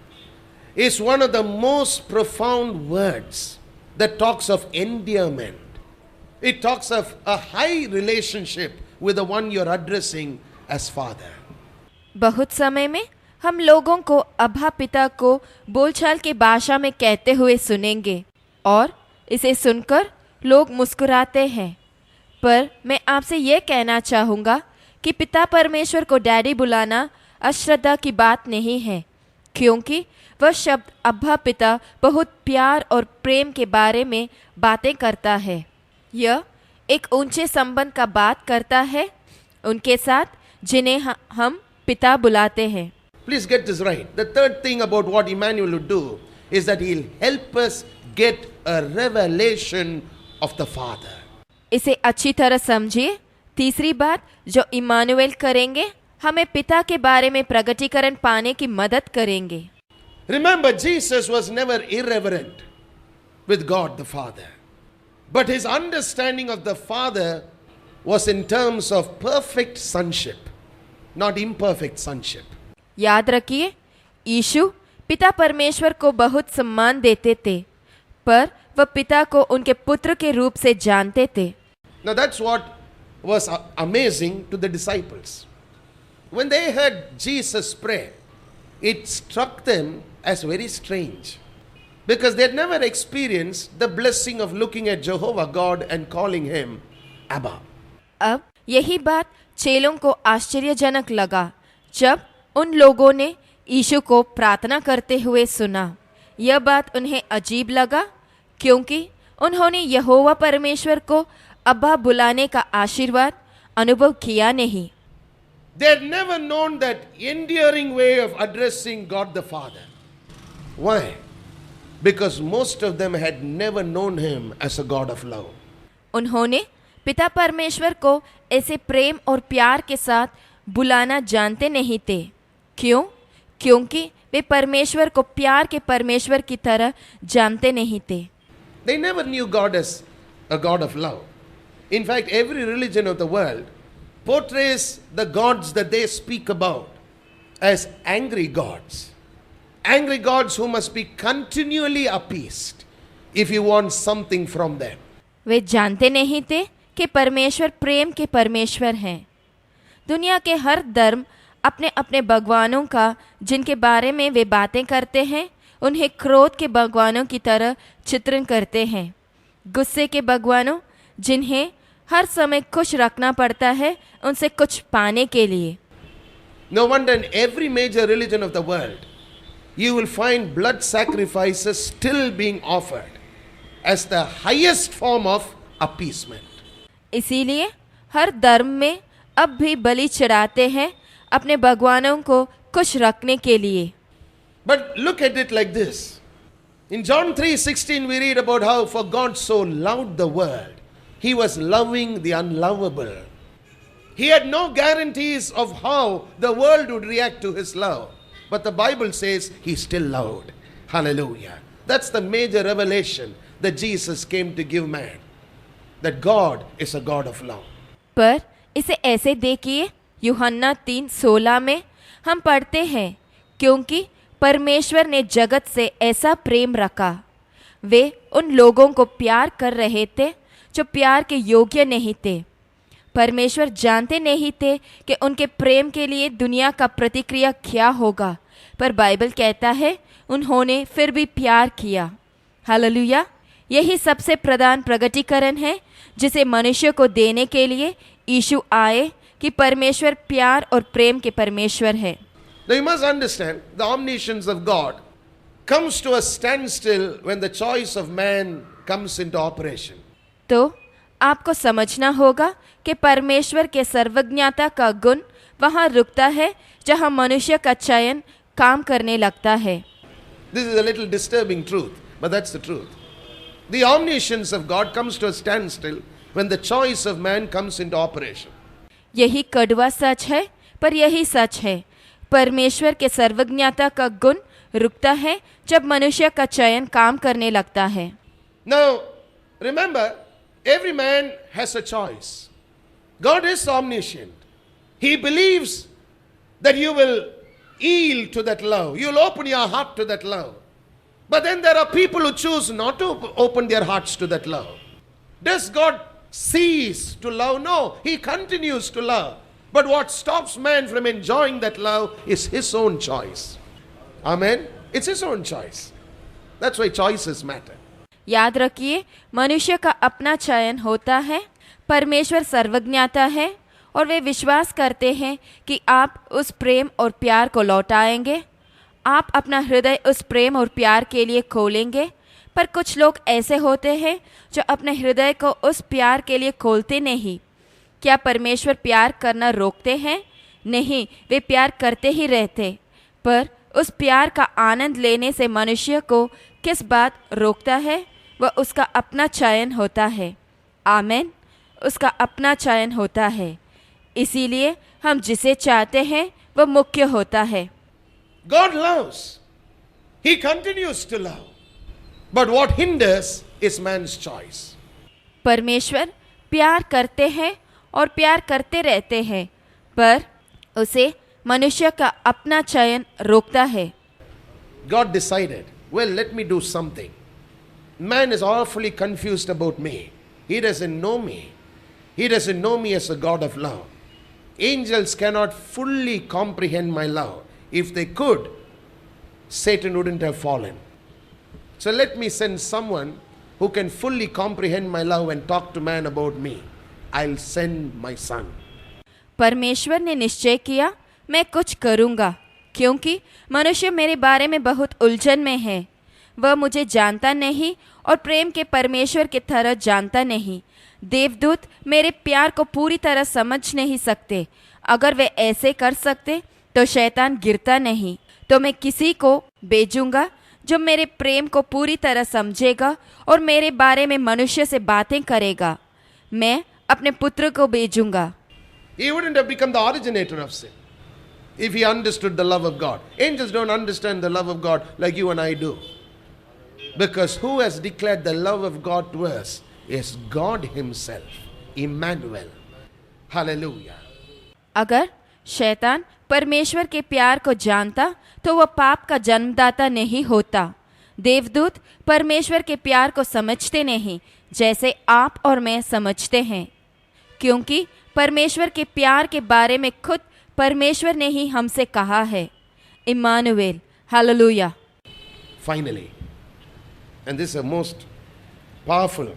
is one of the most profound words that talks of endearment. It talks of a high relationship with the one you're addressing as Father. बहुत समय में हम लोगों को अब्बा पिता को बोलचाल की भाषा में कहते हुए सुनेंगे और इसे सुनकर लोग मुस्कुराते हैं, पर मैं आपसे ये कहना चाहूँगा कि पिता परमेश्वर को डैडी बुलाना अश्रद्धा की बात नहीं है, क्योंकि वह शब्द अब्बा पिता बहुत प्यार और प्रेम के बारे में बातें करता है। यह एक ऊंचे संबंध का बात करता है उनके साथ जिन्हें हम पिता बुलाते हैं। Please get this right. The third thing about what Emmanuel will do is that he'll help us get a revelation of the Father. इसे अच्छी तरह समझिए। तीसरी बात जो इमानुएल करेंगे, हमें पिता के बारे में प्रकटीकरण पाने की मदद करेंगे। Remember, Jesus was never irreverent with God the Father. But his understanding of the Father was in terms of perfect sonship, not imperfect sonship. याद रखिए, यीशु पिता परमेश्वर को बहुत सम्मान देते थे, पर वह पिता को उनके पुत्र के रूप से जानते थे। Now that's what was amazing to the disciples. When they heard Jesus pray, it struck them as very strange, because they had never experienced the blessing of looking at Jehovah God and calling him Abba. अब यही बात चेलों को आश्चर्यजनक लगा जब उन लोगों ने यीशु को प्रार्थना करते हुए सुना। यह बात उन्हें अजीब लगा क्योंकि उन्होंने यहोवा परमेश्वर को अब्बा बुलाने का आशीर्वाद अनुभव किया नहीं। They had never known that endearing way of addressing God the Father. Why? Because most of them had never known him as a God of love. उन्होंने पिता परमेश्वर को ऐसे प्रेम और प्यार के साथ बुलाना जानते नहीं थे। क्यों? क्योंकि वे परमेश्वर को प्यार के परमेश्वर की तरह जानते नहीं थे। They never knew God as a God of love. In fact, every religion of the world portrays the gods that they speak about as angry gods. Angry gods who must be continually appeased if you want something from them. वे जानते नहीं थे कि परमेश्वर प्रेम के परमेश्वर हैं। दुनिया के हर धर्म अपने अपने भगवानों का, जिनके बारे में वे बातें करते हैं, उन्हें क्रोध के भगवानों की तरह चित्रण करते हैं। गुस्से के भगवानों जिन्हें हर समय खुश रखना पड़ता है उनसे कुछ पाने के लिए। No wonder in every major religion of the world, you will find blood sacrifices still being offered as the highest form of appeasement. इसीलिए हर धर्म में अब भी बलि चढ़ाते हैं अपने भगवानों को खुश रखने के लिए। But look at it like this. In John 3:16 we read about how for God so loved the world, he was loving the unlovable. He had no guarantees of how the world would react to his love. But the Bible says he still loved. Hallelujah. That's the major revelation that Jesus came to give man. That God is a God of love. पर इसे ऐसे देखिए, यूहन्ना 3:16 में हम पढ़ते हैं, क्योंकि परमेश्वर ने जगत से ऐसा प्रेम रखा। वे उन लोगों को प्यार कर रहे थे जो प्यार के योग्य नहीं थे। परमेश्वर जानते नहीं थे कि उनके प्रेम के लिए दुनिया का प्रतिक्रिया क्या होगा, पर बाइबल कहता है उन्होंने फिर भी प्यार किया। हालेलुया। यही सबसे प्रधान प्रगटीकरण है जिसे मनुष्य को देने के लिए यीशु आए कि परमेश्वर प्यार और प्रेम के परमेश्वर है। Now you must understand, the omniscience of God comes to a standstill when the choice of man comes into operation. तो आपको समझना होगा कि परमेश्वर के सर्वज्ञता का गुण वहाँ रुकता है जहाँ मनुष्य का चयन काम करने लगता है। This is a little disturbing truth, but that's the truth. The omniscience of God comes to a standstill when the choice of man comes into operation. यही कड़वा सच है, पर यही सच है। परमेश्वर के सर्वज्ञता का गुण रुकता है जब मनुष्य का चयन काम करने लगता है। Now, remember, every man has a choice. God is omniscient. He believes that you will yield to that love. You'll open your heart to that love. But then there are people who choose not to open their hearts to that love. Does God cease to love? No, He continues to love. But what stops man from enjoying that love is his own choice. Amen? It's his own choice. That's why choices matter. याद रखिए, मनुष्य का अपना चयन होता है। परमेश्वर सर्वज्ञता है और वे विश्वास करते हैं कि आप उस प्रेम और प्यार को लौटाएंगे। आप अपना हृदय उस प्रेम और प्यार के लिए खोलेंगे। पर कुछ लोग ऐसे होते हैं जो अपने हृदय को उस प्यार के लिए खोलते नहीं। क्या परमेश्वर प्यार करना रोकते हैं? नहीं, वे प्यार करते ही रहते। पर उस प्यार का आनंद लेने से मनुष्य को किस बात रोकता है? वह उसका अपना चयन होता है। आमेन। उसका अपना चयन होता है। इसीलिए हम जिसे चाहते हैं वह मुख्य होता है। God loves. He continues to love. But what hinders is man's choice. परमेश्वर प्यार करते हैं और प्यार करते रहते हैं, पर उसे मनुष्य का अपना चयन रोकता है। God decided, well, let me do something. Man is awfully confused about me. He doesn't know me. He doesn't know me as a God of love. Angels cannot fully comprehend my love. If they could, Satan wouldn't have fallen. So let me send someone who can fully comprehend my love and talk to man about me. I'll send my son. परमेश्वर ने निश्चय किया, मैं कुछ करूँगा, क्योंकि मनुष्य मेरे बारे में बहुत उलझन में है। वह मुझे जानता नहीं और प्रेम के परमेश्वर की तरह जानता नहीं। देवदूत मेरे प्यार को पूरी तरह समझ नहीं सकते। अगर वे ऐसे कर सकते तो शैतान गिरता नहीं। तो मैं किसी को भेजूंगा जो मेरे प्रेम को पूरी तरह समझेगा और मेरे बारे में मनुष्य से बातें करेगा। मैं अपने पुत्र को भेजूंगा। He wouldn't have become the originator of sin if he understood the love of God. Angels don't understand the love of God like you and I do. Because who has declared the love of God to us is God Himself, Emmanuel. Hallelujah. अगर शैतान परमेश्वर के प्यार को जानता तो वह पाप का जन्मदाता नहीं होता। देवदूत परमेश्वर के प्यार को समझते नहीं जैसे आप और मैं समझते हैं, क्योंकि परमेश्वर के प्यार के बारे में खुद परमेश्वर ने ही हमसे कहा है। Immanuel. Hallelujah. Finally, and this is a most powerful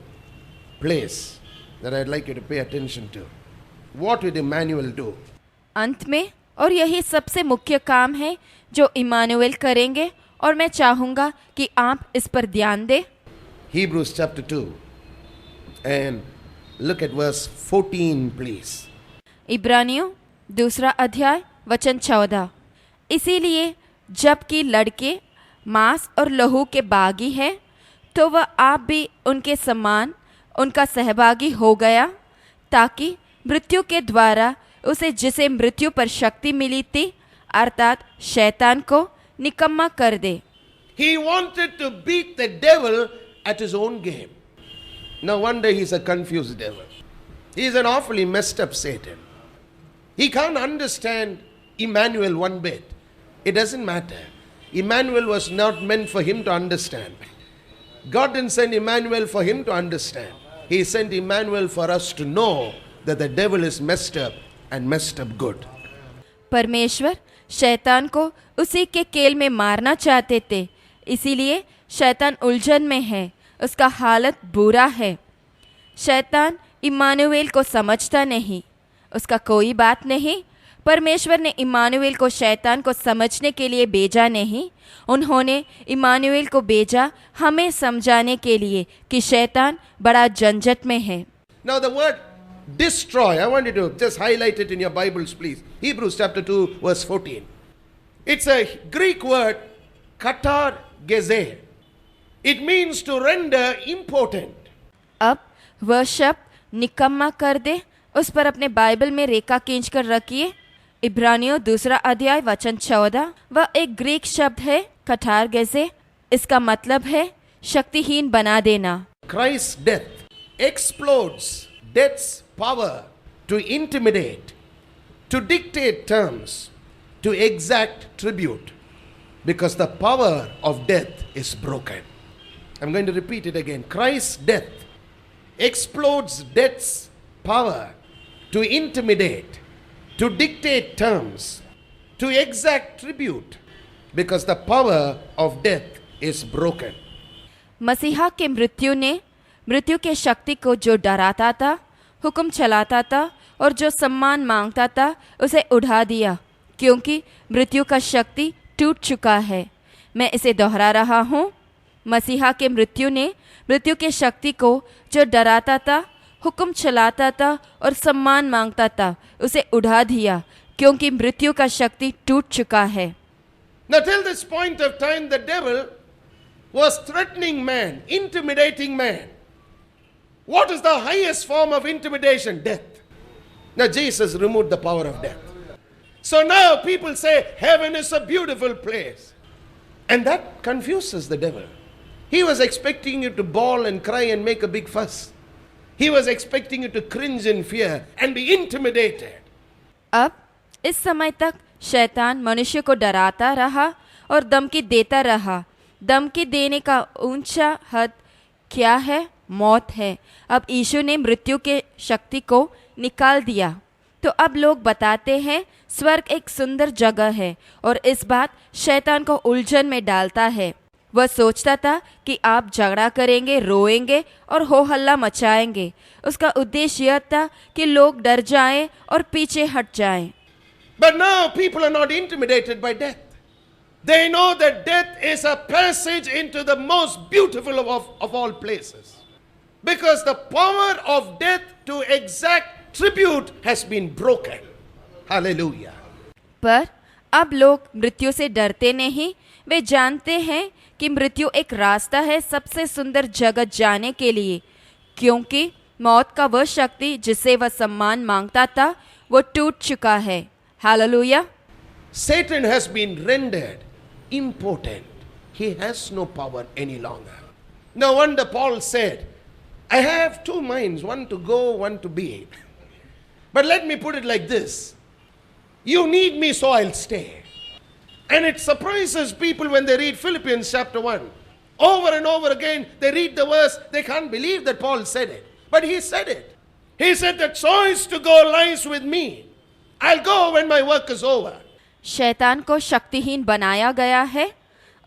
place that I'd like you to pay attention to. What did Emmanuel do? अंत में, और यही सबसे मुख्य काम है जो इम्मानुएल करेंगे, और मैं चाहूँगा कि आप इस पर ध्यान दें। Hebrews chapter 2 and look at verse 14 please. इब्रानियों 2 अध्याय वचन 14। इसीलिए जबकि लड़के मांस और लहू के बागी हैं, तो वह आप भी उनके समान उनका सहभागी हो गया, ताकि मृत्यु के द्वारा उसे जिसे मृत्यु पर शक्ति मिली थी अर्थात शैतान को निकम्मा कर दे। He wanted to beat the devil at his own game. No wonder he's a confused devil. He's an awfully messed up Satan. He can't understand Emmanuel one bit. It doesn't matter. Emmanuel was not meant for him to understand. God didn't send Emmanuel for him to understand. He sent Emmanuel for us to know that the devil is messed up and messed up good. परमेश्वर शैतान को उसी के खेल में मारना चाहते थे, इसीलिए शैतान उलझन में है, उसका हालत बुरा है। शैतान इम्मानुएल को समझता नहीं, उसका कोई बात नहीं। परमेश्वर ने इम्मानुएल को शैतान को समझने के लिए भेजा नहीं, उन्होंने इम्मानुएल को भेजा हमें समझाने के लिए कि शैतान बड़ा झंझट में है। Now the word destroy, I want you to just highlight it in your Bibles, please. Hebrews chapter 2 verse 14. It's a Greek word, katar gezer. It means to render impotent. अब वह शब्द निकम्मा कर दे उस पर अपने बाइबल में रेखा खींच कर रखिए। इब्रानियों 2 अध्याय वचन 14। वह एक ग्रीक शब्द है कठार गेजे, इसका मतलब है शक्तिहीन बना देना। Christ's death explodes death's power to intimidate, to dictate terms, to exact tribute, because the power of death is broken. I'm going to repeat it again. Christ's death explodes death's power to intimidate, to dictate terms, to exact tribute, because the power of death is broken. मसीहा के मृत्यु ने मृत्यु के शक्ति को जो डराता था, हुक्म चलाता था और जो सम्मान मांगता था, उसे उड़ा दिया, क्योंकि मृत्यु का शक्ति टूट चुका है। मैं इसे दोहरा रहा हूँ। मसीहा के मृत्यु ने मृत्यु के शक्ति को जो डराता था, हुक्म चलाता था और सम्मान मांगता था, उसे उड़ा दिया, क्योंकि मृत्यु का शक्ति टूट चुका है। Now till this point of time the devil was threatening man, intimidating man. What is the highest form of intimidation? Death. Now Jesus removed the power of death. So now people say heaven is a beautiful place. And that confuses the devil. He was expecting you to bawl and cry and make a big fuss. He was expecting you to cringe in fear and be intimidated. अब इस समय तक शैतान मनुष्य को डराता रहा और धमकी देता रहा। धमकी देने का ऊंचा हद क्या है? मौत है। अब यीशु ने मृत्यु के शक्ति को निकाल दिया, तो अब लोग बताते हैं स्वर्ग एक सुंदर जगह है, और इस बात शैतान को उलझन में डालता है। वह सोचता था कि आप झगड़ा करेंगे, रोएंगे और हो हल्ला मचाएंगे। उसका उद्देश्य यह था कि लोग डर जाएं और पीछे हट जाएं। But now people are not intimidated by death. They know that death is a passage into the most beautiful of all places. Because the power of death to exact tribute has been broken. Hallelujah. पर अब लोग मृत्यु से डरते नहीं, वे जानते हैं कि मृत्यु एक रास्ता है सबसे सुंदर जगत जाने के लिए, क्योंकि मौत का वह शक्ति जिसे वह सम्मान मांगता था, वो टूट चुका है। Hallelujah. Satan has been rendered impotent. He has no power any longer. No wonder Paul said, I have two minds, one to go, one to be. But let me put it like this. You need me, so I'll stay. And it surprises people when they read Philippians chapter 1. Over and over again, they read the verse, they can't believe that Paul said it. But he said it. He said that choice to go lies with me. I'll go when my work is over. शैतान को शक्तिहीन बनाया गया है,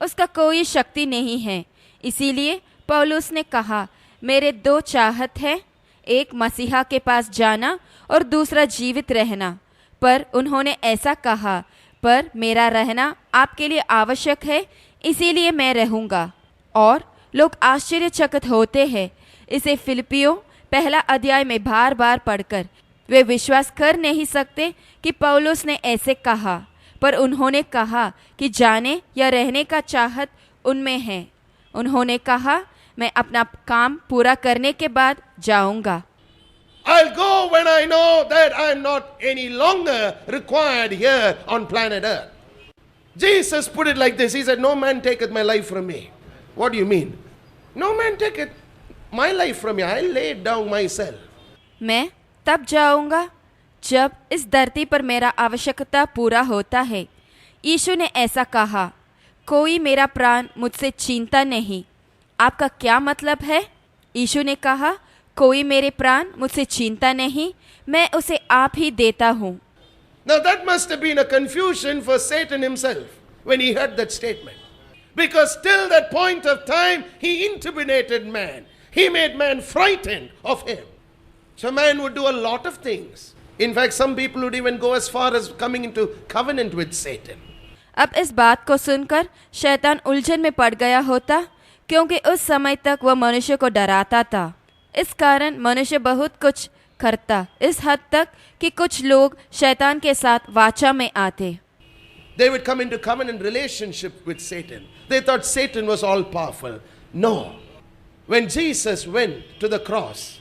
उसका कोई शक्ति नहीं है। इसीलिए पौलुस ने कहा, मेरे दो चाहत हैं, एक मसीहा के पास जाना और दूसरा जीवित रहना। पर उन्होंने ऐसा कहा, पर मेरा रहना आपके लिए आवश्यक है, इसीलिए मैं रहूँगा। और लोग आश्चर्यचकित होते हैं इसे फिलिपियों 1 अध्याय में बार बार पढ़कर। वे विश्वास कर नहीं सकते कि पौलुस ने ऐसे कहा, पर उन्होंने कहा कि जाने या रहने का चाहत उनमें है। उन्होंने कहा, मैं अपना काम पूरा करने के बाद जाऊंगा। I'll go when I know that I'm not any longer required here on planet Earth. Jesus put it like this. He said, no man taketh my life from me. What do you mean? No man taketh my life from me. I lay it down myself. मैं तब जाऊंगा जब इस धरती पर मेरा आवश्यकता पूरा होता है। यीशु ने ऐसा कहा, कोई मेरा प्राण मुझसे छीनता नहीं। आपका क्या मतलब है? यीशु ने कहा, कोई मेरे प्राण मुझसे छीनता नहीं, मैं उसे आप ही देता हूँ। Now that must have been a confusion for Satan himself when he heard that statement. Because till that point of time, he intimidated man. He made man frightened of him. So man would do a lot of things. In fact, some people would even go as far as coming into covenant with Satan. अब इस बात को सुनकर शैतान उलझन में पड़ गया होता, क्योंकि उस समय तक वह मनुष्य को डराता था। इस कारण मनुष्य बहुत कुछ करता, इस हद तक कि कुछ लोग शैतान के साथ वाचा में आते। They would come into covenant relationship with Satan. They thought Satan was all powerful. No. When Jesus went to the cross,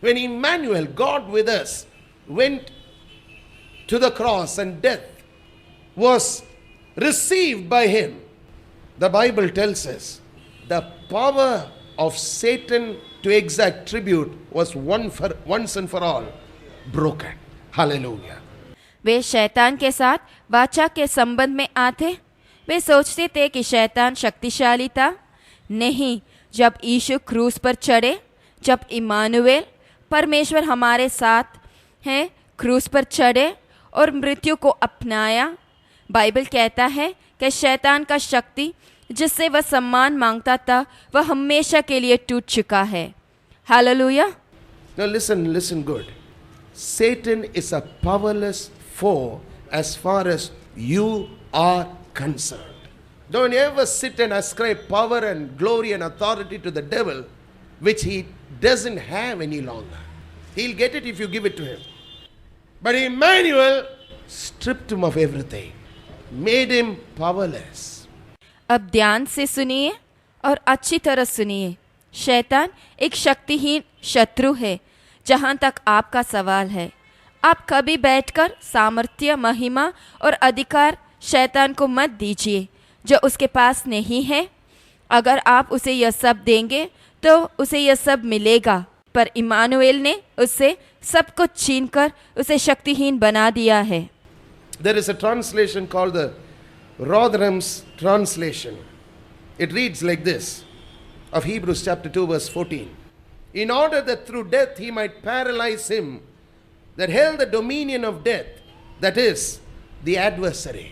when Emmanuel, God with us, went to the cross and death was received by him, the Bible tells us the power of Satan to exact tribute was once and for all broken. Hallelujah. वे शैतान के साथ वाचा के संबंध में आते। वे सोचते थे कि शैतान शक्तिशाली था। नहीं, जब यीशु क्रूस पर चढ़े, जब इमानुएल परमेश्वर हमारे साथ हैं क्रूस पर चढ़े और मृत्यु को अपनाया, बाइबल कहता है कि शैतान का शक्ति जिससे वह सम्मान मांगता था वह हमेशा के लिए टूट चुका है। Hallelujah. Now listen good. Satan is a powerless foe as far as you are concerned. Don't ever sit and ascribe power and glory and authority to the devil which he doesn't have any longer. He'll get it if you give it to him. But Emmanuel stripped him of everything, made him powerless. अब ध्यान से सुनिए और अच्छी तरह सुनिए। शैतान एक शक्तिहीन शत्रु है। जहाँ तक आपका सवाल है, आप कभी बैठकर सामर्थ्य, महिमा और अधिकार शैतान को मत दीजिए जो उसके पास नहीं है। अगर आप उसे यह सब देंगे तो उसे यह सब मिलेगा, पर इमानुएल ने उससे सब कुछ छीनकर उसे शक्तिहीन बना दिया है। There is a translation called the Rotherham's translation. It reads like this, of Hebrews chapter 2 verse 14. In order that through death he might paralyze him that held the dominion of death, that is, the adversary.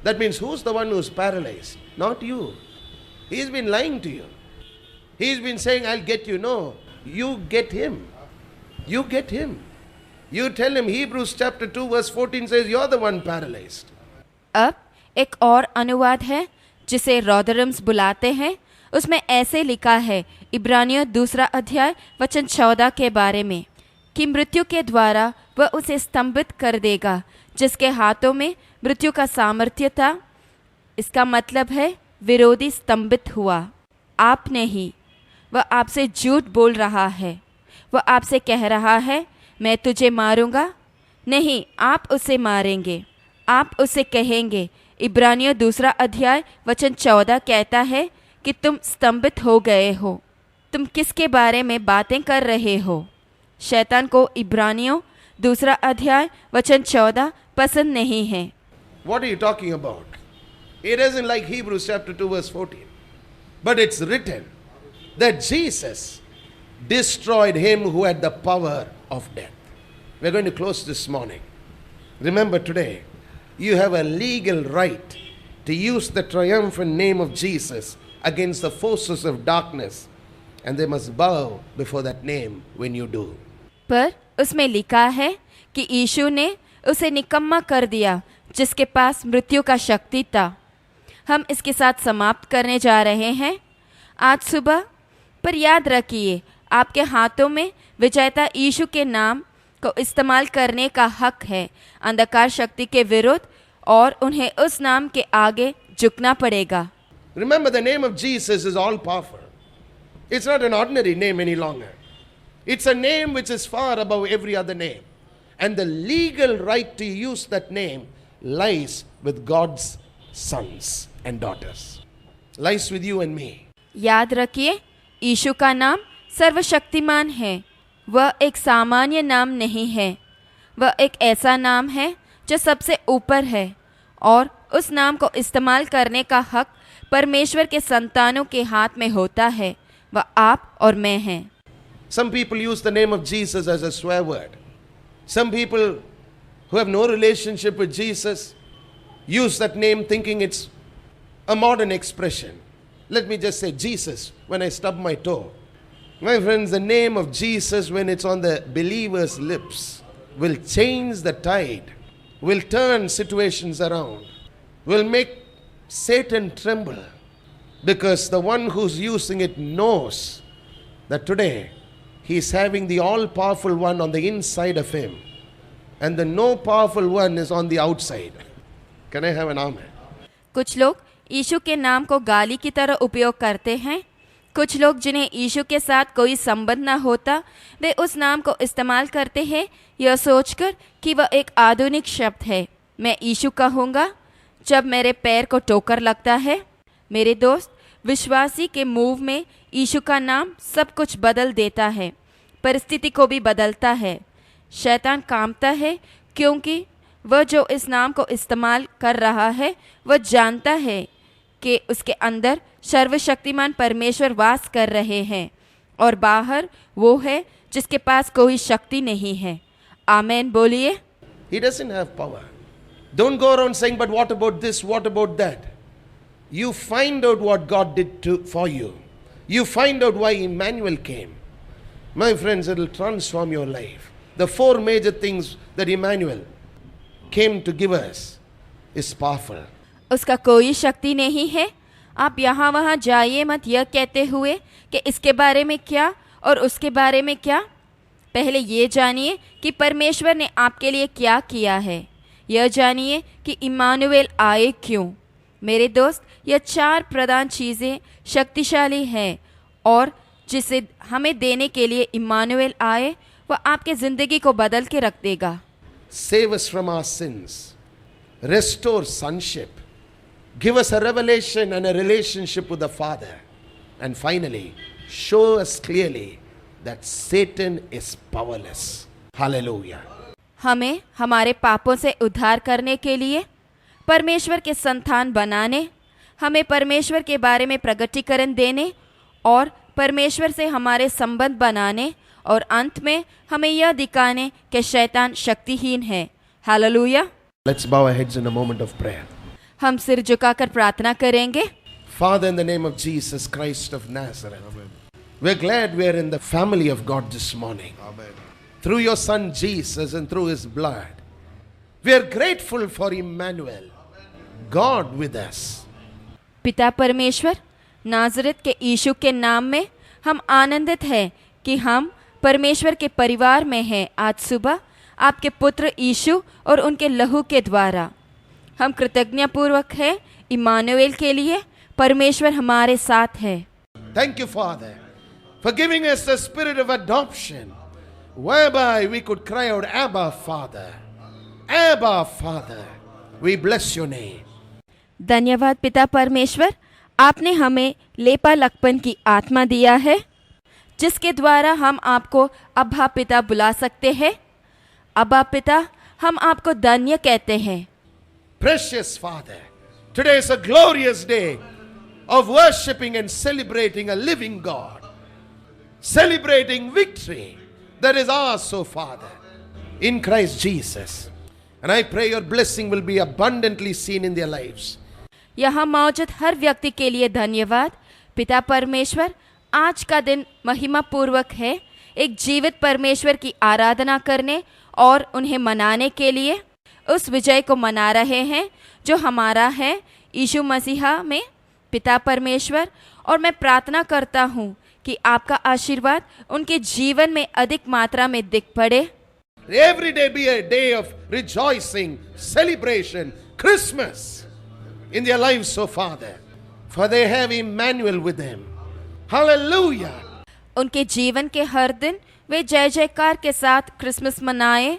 That means who's the one who's paralyzed? Not you. He's been lying to you. He's been saying, I'll get you. No, you get him. You get him. You tell him, Hebrews chapter 2 verse 14 says, you're the one paralyzed. अब एक और अनुवाद है जिसे रॉदरम्स बुलाते हैं। उसमें ऐसे लिखा है, इब्रानियों 2 अध्याय वचन 14 के बारे में, कि मृत्यु के द्वारा वह उसे स्तंभित कर देगा जिसके हाथों में मृत्यु का सामर्थ्य था। इसका मतलब है विरोधी स्तंभित हुआ, आप नहीं। वह आपसे झूठ बोल रहा है। वह आपसे कह रहा है, मैं तुझे मारूंगा। नहीं, आप उसे मारेंगे। आप उसे कहेंगे। इब्रानियों 2 अध्याय वचन 14 कहता है कि तुम स्तंभित हो गए हो। तुम किसके बारे में बातें कर रहे हो? शैतान को इब्रानियों 2 अध्याय वचन 14 पसंद नहीं है। What are you talking about? It isn't like Hebrews chapter 2 verse 14. But it's written that Jesus destroyed him who had the power of death. We're going to close this morning. Remember today, you have a legal right to use the triumphant name of Jesus against the forces of darkness, and they must bow before that name when you do. पर उसमें लिखा है कि यीशु ने उसे निकम्मा कर दिया जिसके पास मृत्यु का शक्ति था। हम इसके साथ समाप्त करने जा रहे हैं आज सुबह। पर याद रखिए, आपके हाथों में विजेता यीशु के नाम को इस्तेमाल करने का हक है अंधकार शक्ति के विरुद्ध, और उन्हें उस नाम के आगे झुकना पड़ेगा। Remember, the name of Jesus is all powerful. It's not an ordinary name any longer. It's a name which is far above every other name. And the legal right to use that name lies with God's sons and daughters. Lies with you and me. याद रखिए, यीशु का नाम सर्वशक्तिमान है। वह एक सामान्य नाम नहीं है। वह एक ऐसा नाम है जो सबसे ऊपर है, और उस नाम को इस्तेमाल करने का हक परमेश्वर के संतानों के हाथ में होता है। वह आप और मैं हैं। Some people use the name of Jesus as a swear word. Some people who have no relationship with Jesus use that name thinking it's a modern expression. Let me just say Jesus when I stub my toe. My friends, the name of Jesus, when it's on the believer's lips, will change the tide, will turn situations around, will make Satan tremble, because the one who's using it knows that today he is having the all-powerful one on the inside of him, and the no-powerful one is on the outside. Can I have an amen? कुछ लोग यीशु के नाम को गाली की तरह उपयोग करते हैं। कुछ लोग जिन्हें यीशु के साथ कोई संबंध न होता, वे उस नाम को इस्तेमाल करते हैं यह सोचकर कि वह एक आधुनिक शब्द है। मैं यीशु कहूँगा जब मेरे पैर को ठोकर लगता है। मेरे दोस्त, विश्वासी के मूव में यीशु का नाम सब कुछ बदल देता है, परिस्थिति को भी बदलता है। शैतान कांपता है क्योंकि वह जो इस नाम को इस्तेमाल कर रहा है वह जानता है कि उसके अंदर सर्वशक्तिमान परमेश्वर वास कर रहे हैं, और बाहर वो है जिसके पास कोई शक्ति नहीं है। आमेन बोलिए। He doesn't have power. Don't go around saying, but what about this, what about that? You find out what God did for you. You find out why Emmanuel came. My friends, it will transform your life. The four major things that Emmanuel came to give us is powerful. उसका कोई शक्ति नहीं है। आप यहाँ वहाँ जाइए मत यह कहते हुए कि इसके बारे में क्या और उसके बारे में क्या। पहले ये जानिए कि परमेश्वर ने आपके लिए क्या किया है। यह जानिए कि इम्मानुएल आए क्यों। मेरे दोस्त, यह चार प्रधान चीज़ें शक्तिशाली हैं, और जिसे हमें देने के लिए इम्मानुएल आए वह आपके ज़िंदगी को बदल के रख देगा। Save us from our sins. Restore sonship. Give us a revelation and a relationship with the Father. And finally, show us clearly that Satan is powerless. Hallelujah. हमें हमारे पापों से उद्धार करने के लिए, परमेश्वर के संतान बनाने, हमें परमेश्वर के बारे में प्रगटीकरण देने और परमेश्वर से हमारे संबंध बनाने, और अंत में हमें यह दिखाने कि शैतान शक्तिहीन है। Hallelujah. Let's bow our heads in a moment of prayer. हम सिर झुकाकर प्रार्थना करेंगे। Father, in the name of Jesus Christ of Nazareth, we're glad we're in the family of God this morning. Amen. Through your Son Jesus and through His blood. We're grateful for Emmanuel, God with us. पिता परमेश्वर, नाज़रेत के यीशु के नाम में हम आनंदित हैं कि हम परमेश्वर के परिवार में हैं। आज सुबह आपके पुत्र यीशु और उनके लहू के द्वारा हम कृतज्ञतापूर्वक हैं इम्मानुएल के लिए। परमेश्वर हमारे साथ है। Thank you, Father, for giving us the spirit of adoption, whereby we could cry out, Abba, Father. Abba, Father. We bless your name. धन्यवाद पिता परमेश्वर, आपने हमें लेपालकपन की आत्मा दिया है, जिसके द्वारा हम आपको अब्बा पिता बुला सकते हैं। अब्बा पिता, हम आपको धन्य कहते हैं। Precious Father, today is a glorious day of worshiping and celebrating a living God, celebrating victory that is ours, so Father, in Christ Jesus. And I pray your blessing will be abundantly seen in their lives. यहाँ मौजूद हर व्यक्ति के लिए धन्यवाद। पिता परमेश्वर, आज का दिन महिमा पूर्वक है, एक जीवित परमेश्वर की आराधना करने और उन्हें मनाने के लिए, उस विजय को मना रहे हैं जो हमारा है यीशु मसीहा में। पिता परमेश्वर, और मैं प्रार्थना करता हूँ कि आपका आशीर्वाद उनके जीवन में अधिक मात्रा में दिख पड़े। Every day be a day of rejoicing, celebration, Christmas in their lives, so Father, for they have Emmanuel with them. Hallelujah. उनके जीवन के हर दिन वे जय जयकार के साथ क्रिसमस मनाएं,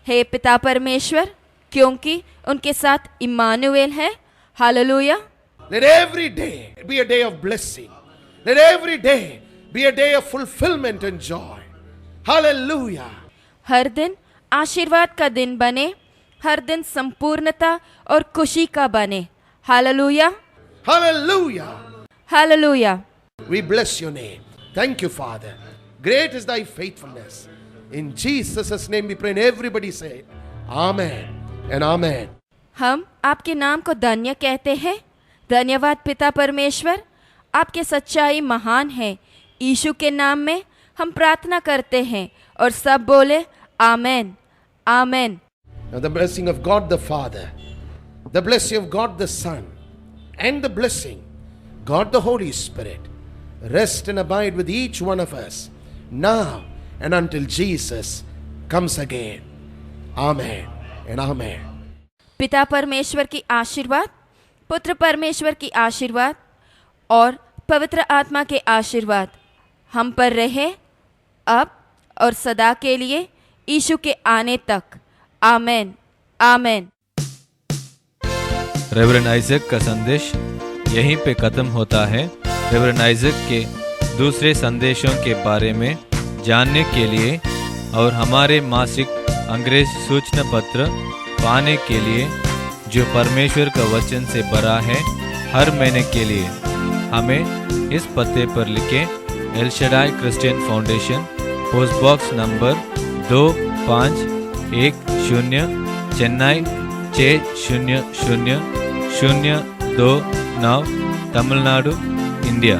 हे पिता परमेश्वर, क्योंकि उनके साथ इम्मानुएल है। Hallelujah. Let every day be a day of blessing. Let every day be a day of fulfillment and joy. Hallelujah. हर दिन आशीर्वाद का दिन बने, हर दिन संपूर्णता और खुशी का बने। Hallelujah. Hallelujah. Hallelujah. We bless your name. Thank you, Father. Great is thy faithfulness. In Jesus' name we pray. And everybody say, Amen and Amen. हम आपके नाम को धन्य कहते हैं। धन्यवाद पिता परमेश्वर, आपकी सच्चाई महान है। यीशु के नाम में हम प्रार्थना करते हैं और सब बोले आमेन, आमेन। Now the blessing of God the Father, the blessing of God the Son, and the blessing God the Holy Spirit rest and abide with each one of us now and until Jesus comes again. Amen and Amen. पिता परमेश्वर की आशीर्वाद, पुत्र परमेश्वर की आशीर्वाद और पवित्र आत्मा के आशीर्वाद हम पर रहे अब और सदा के लिए, यीशु के आने तक। आमेन, आमेन। रेवरेंड आइजक का संदेश यहीं पे खत्म होता है। रेवरेंड आइजक के दूसरे संदेशों के बारे में जानने के लिए और हमारे मासिक अंग्रेजी सूचना पत्र पाने के लिए, जो परमेश्वर का वचन से भरा है, हर महीने के लिए हमें इस पते पर लिखें। L Shaddai Christian foundation, post box number 2510, Chennai 600029, Tamil Nadu, India.